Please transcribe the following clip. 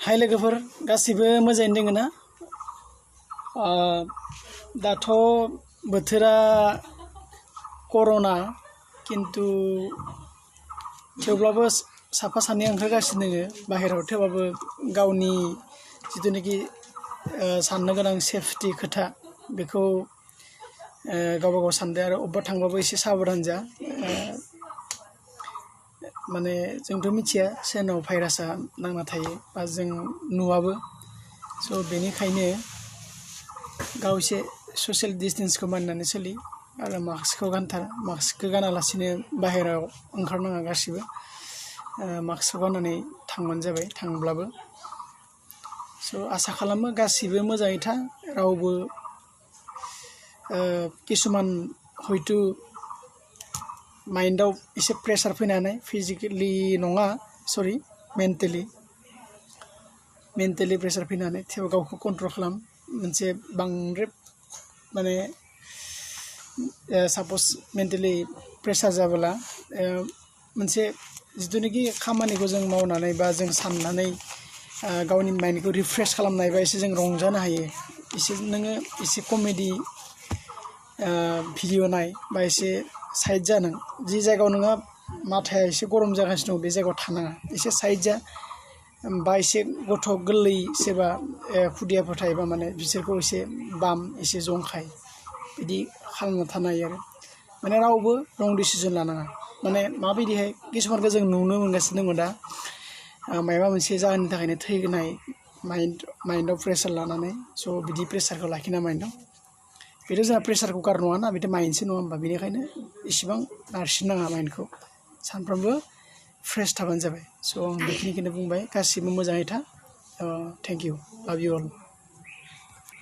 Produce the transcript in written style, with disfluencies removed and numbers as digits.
हाय लोगोफोर गासिबो मोजाङैनो दोङो ना दाथ' बोथोरा कर'ना किन्तु थेवब्लाबो साफा सानै ओंखारगासिनो दोङो बाहेराव थेवबाबो गावनि जितुनिकि साननो गोनां सेफटि खोथा बेखौ गावबा गाव सानदो आरो अब्बा थांबाबो एसे साबधान जा माने जोंथ' मिथिया सोरनाव भाइरासा नांना थायो बा जों नुवाबो स' बेनिखायनो गाव एसे ससियेल डिस्टेन्सखौ मानिनानै सोलि आरो मास्कखौ गानथार मास्कखौ गानालासिनो बाहेरायाव ओंखारनाङा गासिबो मास्कखौ गाननानै थांबानो जाबाय थांब्लाबो स' आसा खालामो गासिबो मोजाङै था रावबो किसुमान हयतो माइन्डआव एसे प्रेसार फैनानै फिजिकेलि नङा सरि मेन्टेलि प्रेसार फैनानै थेवबो गावखौ कन्ट्रल खालाम मोनसे बांद्राय माने साप'ज मेन्टेलि प्रेसार जाबोला मोनसे जितुनिकि खामानिखौ जों मावनानै बा जों साननानै गावनि माइन्डखौ रिफ्रेश खालामनाय बा एसे जों रंजानो हायो एसे नोङो एसे कमेडि भिडिअ नाय बा एसे साइड जा नों जि जायगायाव नोंहा माथाया एसे गरम जागासिनो दं बे जायगायाव थानाङा एसे साइड जा बा एसे गथ' गोरलै सोरबा खुदियाफोर थायोबा माने बिसोरखौ एसे बाम एसे जंखाय बिदि खालामना थानो हायो आरो माने रावबो रं डिसिजन लानाङा माने माबायदिहाय किसुमानखौ जों नुनो मोनगासिनो दङ दा माबा मोनसे जाहोननि थाखायनो थैनाय माइन्डआव प्रेसार लानानै स' बिदि प्रेसारखौ लाखिना माइन्डआव बेथ' जोंहा प्रेसार कुकार नङाना बेथ' माइन्डसो नङा होमबा बेनिखायनो इसिबां नारसिननाङा माइन्डखौ सानफ्रोमबो फ्रेश थाबानो जाबाय स' आं बेखिनिखौनो बुंबाय गासिबो मोजाङै था थेंक इउ लाभ इउ अल